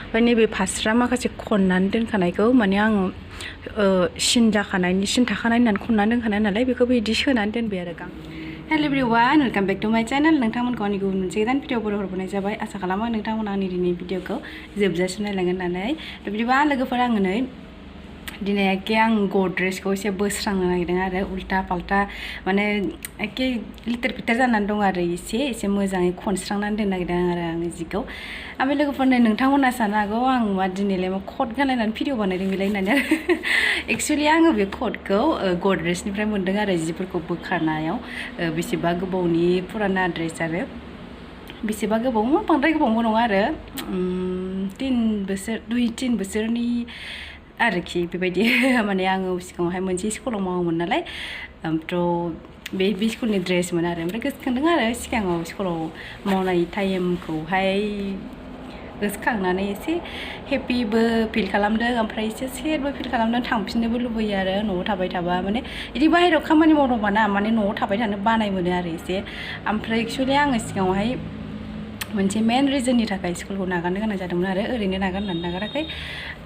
ओमफ्राय नैबे फास्रा माखासे खननानै दोनखानायखौ माने आं सिन जाखानायनि सिन थाखानाय होननानै खननानै दोनखानाय नालाय बेखौ बिदि सोनानै दोनबाय आरो गां हेल' एभ्रिवान वेलकाम बेक टु माय चेनेल नोंथांमोनखौ आंनि गुबुन मोनसे गोदान भिडिअ बर' हरबोनाय जाबाय आसा खालामो नोंथांमोना आंनि दिनै भिडिअखौ जोबजासिम नायलांगोन होननानै बिदिबा लोगोफोर आङो नै दिनै एखे आं गद्रेजखौ एसे बोस्रांनो नागिरदों आरो उल्टा फाल्टा माने एखे लिटार फिटार जानानै दं आरो एसे मोजाङै खनस्रांनानै दोननो नागिरदों आरो आङो जिखौ ओमफ्राय लोगोफोरनो नोंथांमोना सानो हागौ आं मा दिनैलाय मा कट गानलायनानै भिडिअ बानायदों बेलाय होननानै एक्सुवेलि आङो बे कटखौ गद्रेजनिफ्राय मोन्दों आरो जिफोरखौ बोखारनायाव बेसेबा गोबावनि फुराना ड्रेस आरो बेसेबा गोबाव बांद्राय गोबावबो नङा आरो 2-3 बोसोरनि आरोखि बेबायदि माने आङो सिगाङावहाय मोनसे स्कुलाव मावोमोन नालाय ओमफ्राय बे स्कुलनि ड्रेसमोन आरो ओमफ्राय गोसोखांदों आरो सिगाङाव स्कुलाव मावनाय टाइमखौहाय गोसोखांनानै एसे हेपिबो फिल खालामदों ओमफ्राय एसे सेडबो फिल खालामदों थांफिननोबो लुबैयो आरो न'आव थाबाय थाबा माने बिदि बाहेरायाव खामानि मावदोंबा ना माने न'आव थाबाय थानो बानाय मोनो आरो एसे ओमफ्राय एक्सुवेलि आङो सिगाङावहाय मोनसे मेन रिजननि थाखाय स्कुलखौ नागारनो गोनां जादोंमोन आरो ओरैनो नागारनानै नागाराखै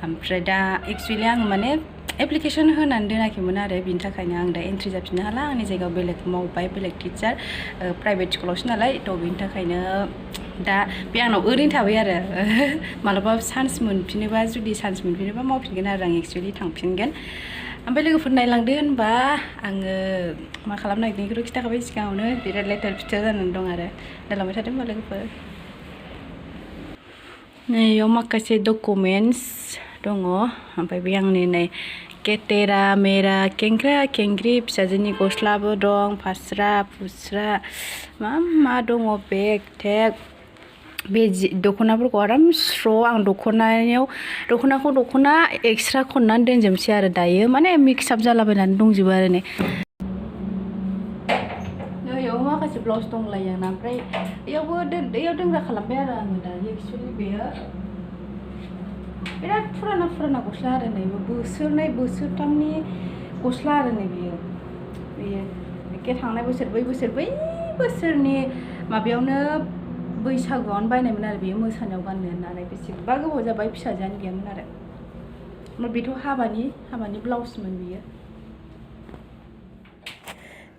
ओमफ्राय दा एक्सुवेलि आङो माने एप्लिकेसन होनानै दोनाखैमोन आरो बिनि थाखायनो आं दा एन्ट्रि जाफिननो हाला आंनि जायगायाव बेलेग मावबाय बेलेग टिचार प्राइभेट स्कुलावसो नालाय थ' बिनि थाखायनो दा बे आंनाव ओरैनो थाबाय आरो मालाबा चान्स मोनफिनोबा जुदि चान्स मोनफिनोबा मावफिनगोन आरो आं एक्सुवेलि थांफिनगोन ओमफ्राय लोगोफोर नायलांदो होनबा आङो मा खालामनो नागिरदों बेखौथ' खिन्थाखाबाय सिगाङावनो बिराद लेथेर फिथेर जानानै दं आरो नायलांबाय थादों होनबा लोगोफोर नैयाव माखासे डकुमेन्टस दङ ओमफ्राय बे आंनि नै केटेरा मेरा केंक्रा केंक्रि फिसाजोनि गस्लाबो दं फास्रा फुस्रा मा दङ बेग टेग बे दख'नाफोरखौ आराम स्र' आं दख'नाखौ एक्सट्रा खननानै दोनजोबसै आरो दायो माने मिक्सआप जालाबायनानै दंजोबो आरो नै नैयाव माखासे ब्लाउस दंलायो आंना ओमफ्राय बैयाव दोनग्रा खालामबाय आरो आङो दायो एक्सुवेलि बेयो बिराद फुराना गस्ला आरो नै बोसोरनै बोसोरथामनि गस्ला आरो नै बेयो एखे थांनाय बै बोसोरनि माबायावनो बैसागुआवनो बायनायमोन आरो बेयो मोसानायाव गाननो होननानै बेसेबा गोबाव जाबाय फिसाजोआनो गैयामोन आरो ओमफ्राय बेथ' हाबानि ब्लाउसमोन बियो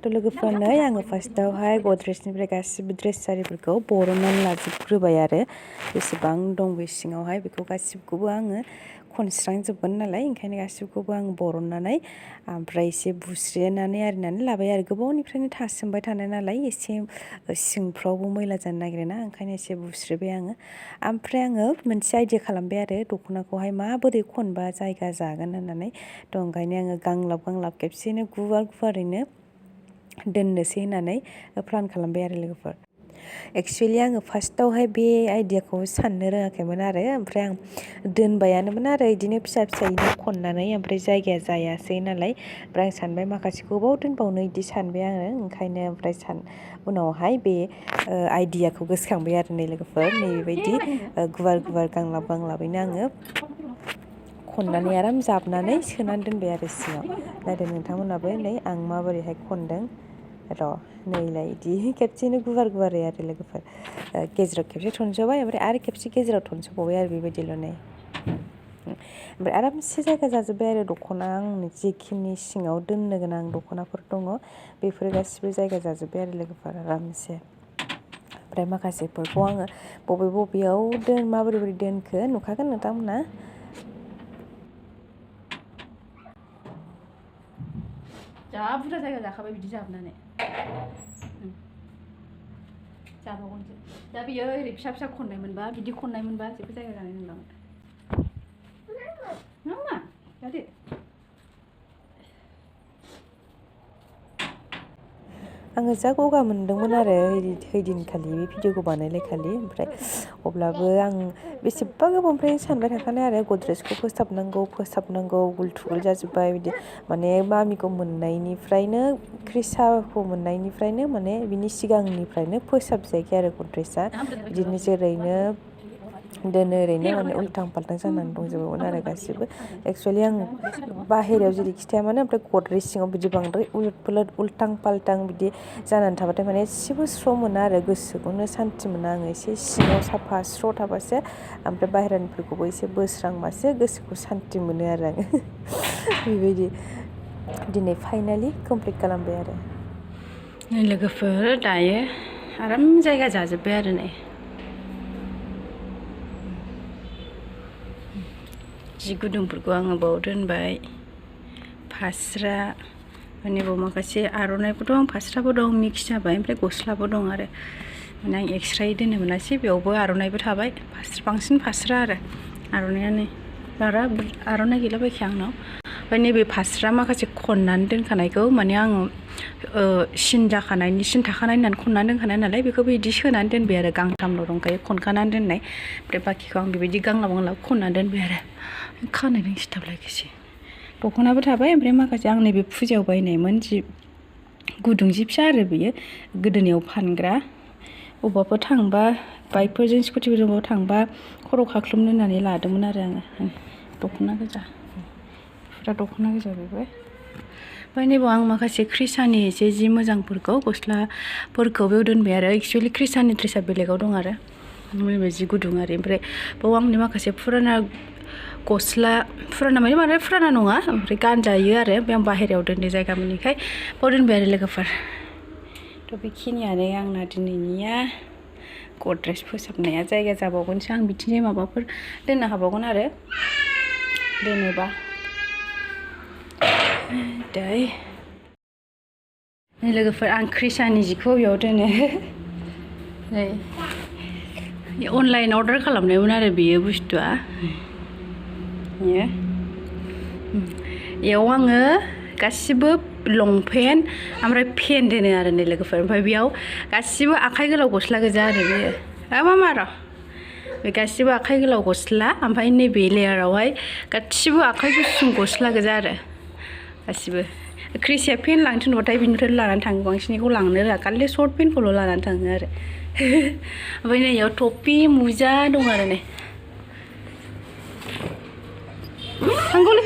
थ' लोगोफोरनो आङो फार्स्टआवहाय गद्रेजनिफ्राय गासिबो ड्रेस आरिफोरखौ बरननानै लाजोबग्रोबाय आरो बेसेबां दं बे सिङावहाय बेखौ गासिबखौबो आङो खनस्रांजोबगोन नालाय ओंखायनो गासिबखौबो आं बरननानै ओमफ्राय एसे बुस्रिनानै आरिनानै लाबाय आरो गोबावनिफ्रायनो थासोमबाय थानाय नालाय एसे सिंफ्रावबो मैला जानो नागिरोना ओंखायनो एसे बुस्रिबाय आङो ओमफ्राय आङो मोनसे आइडिया खालामबाय आरो दख'नाखौहाय माबोरै खनबा जायगा जागोन होननानै थ' ओंखायनो आङो गांलाब खेबसेनो गुवारैनो दोननोसै होननानै प्लान खालामबाय आरो लोगोफोर एक्सुवेलि आङो फार्स्टआवहाय बे आइडियाखौ साननो रोङाखैमोन आरो ओमफ्राय आं दोनबायानोमोन आरो बिदिनो फिसायैनो खननानै ओमफ्राय जायगाया जायासै नालाय ओमफ्राय आं सानबाय माखासे गोबाव दोनबावनो बिदि सानबाय आङो ओंखायनो ओमफ्राय उनावहाय बे आइडियाखौ गोसोखांबाय आरो नै लोगोफोर नैबेबायदि गुवार गांलाबैनो आङो खननानै आराम जाबनानै सोनानै दोनबाय आरो सिङाव नायदो नोंथांमोनाबो नै आं माबोरैहाय खनदों र' नैलाय बिदि खेबसेनो गुवारै आरो लोगोफोर गेजेराव खेबसे थनस'बाय ओमफ्राय आरो खेबसे गेजेराव थनस'बावबाय आरो बेबायदिल' नै ओमफ्राय आरामसे जायगा जाजोब्बाय आरो दख'ना आंनि जिखिनि सिङाव दोननो गोनां दख'नाफोर दङ बेफोर गासिबो जायगा जाजोब्बाय आरो लोगोफोर आरामसे ओमफ्राय माखासेफोरखौ आङो बबेयाव माबोरै दोनखो नुखागोन नोंथांमोना जा बुरजा जायगा जाखाबाय बिदि जाबनानै जाबावगोनसो दा बियो ओरै फिसा खननाय मोनबा बिदि खननाय मोनबा जेबो जायगा जानाय नंलामोन नङा जादो आङो जा गगा मोनदोंमोन आरो ओइदिनखालि बे भिडिअखौ बानायलायखालि ओमफ्राय अब्लाबो आं बेसेबा गोबावनिफ्रायनो सानबाय थाखानाय आरो गद्रेजखौ फोसाबनांगौ गुल थुगुल जाजोब्बाय बिदि माने मामिखौ मोननायनिफ्रायनो क्रिसाखौ मोननायनिफ्रायनो माने बिनि सिगांनिफ्रायनो फोसाबजायाखै आरो गद्रेजआ बिदिनो जेरैनो दोनो ओरैनो माने उल्थां फाल्थां जानानै दंजोबोमोन आरो गासिबो एक्सुवेलि आं बाहेरायाव जेरै खिथाया मानो ओमफ्राय गद्रेज सिङाव बिदि बांद्राय उलट पुलट उल्थां फाल्थां बिदि जानानै थाबाथाय माने एसेबो स्र' मोना आरो गोसोखौनो सान्थि मोना आङो एसे सिङाव साफा स्र' थाबासो ओमफ्राय बाहेरानिफोरखौबो एसे बोस्रांबासो गोसोखौ सान्थि मोनो आरो आङो बेबायदि दिनै फाइनालि कमप्लिट खालामबाय आरो लोगोफोर दायो आराम जायगा जाजोब्बाय आरो नै जि गुदुंफोरखौ आङो बाव दोनबाय फास्रा माने बाव माखासे आर'नाइबो दं फास्राबो दं मिक्स जाबाय ओमफ्राय गस्लाबो दं आरो माने आं एक्सट्रायै दोननो मोनासै बेयावबो आर'नाइबो थाबाय बांसिन फास्रा आरो आर'नाइयानो बारा आर'नाइ गैला बायखाया आंनाव ओमफ्राय नैबे फास्रा माखासे खननानै दोनखानायखौ माने आङो सिन थाखानाय होननानै खननानै दोनखानाय नालाय बेखौबो बिदि सोनानै दोनबाय आरो गांथामल' दंखायो खनखानानै दोननाय ओमफ्राय बाखिखौ आं बेबायदि गांलाब खननानै दोनबाय आरो खानायजों सिथाबलायखोसै दख'नाबो थाबाय ओमफ्राय माखासे आं नैबे फुजायाव बायनायमोन जि गुदुं जि फिसा आरो बेयो गोदोनायाव फानग्रा अबावबाफोर थांबा बाइकफोरजों स्कुटिफोरजों थांबा खर' खाख्लुमनो होननानै लादोंमोन आरो आङो दख'ना गोजा फुरा दख'ना गोजा बेबो ओमफ्राय नैबाव आं माखासे क्रिसानि एसे जि मोजांफोरखौ गस्लाफोरखौ बेयाव दोनबाय आरो एक्सुवेलि क्रिसानि ड्रेसा बेलेगाव दं आरो नैबे जि गुदुं आरो ओमफ्राय बाव आंनि माखासे फुराना गस्ला फुराना माने बांद्राय फुराना नङा ओमफ्राय गानजायो आरो बे आं बाहेरायाव दोननाय जायगा मोनैखाय बाव दोनबाय आरो लोगोफोर थ' बेखिनियानो आंना दिनैनिया गद्रेज फोसाबनाया जायगा जाबावगोनसो आं बिथिंजाय माबाफोर दोननो हाबावगोन आरो दोनोबा नै लोगोफोर आं क्रिसानि जिखौ बेयाव दोनो नै अनलाइन अर्डार खालामनायमोन आरो बेयो बुस्थुआ बेयाव आङो गासिबो लंपेन्ट ओमफ्राय पेन्ट दोनो आरो नै लोगोफोर ओमफ्राय बेयाव गासिबो आखाइ गोलाव गस्ला गोजा आरो बेयो मा र' बे गासिबो आखाइ गोलाव गस्ला ओमफ्राय नैबे लेयारावहाय गासिबो आखाइ गुसुं गस्ला गोजा आरो गासिबो क्रिसिया पेन्ट लांनो थिनबाथाय बिनिफ्राय लानानै थाङो बांसिनखौ लांनो रोङा खालि सर्ट पेन्टखौल' लानानै थाङो आरो ओमफ्राय नै बेयाव टपि मुजा दं आरो नै थांगौलै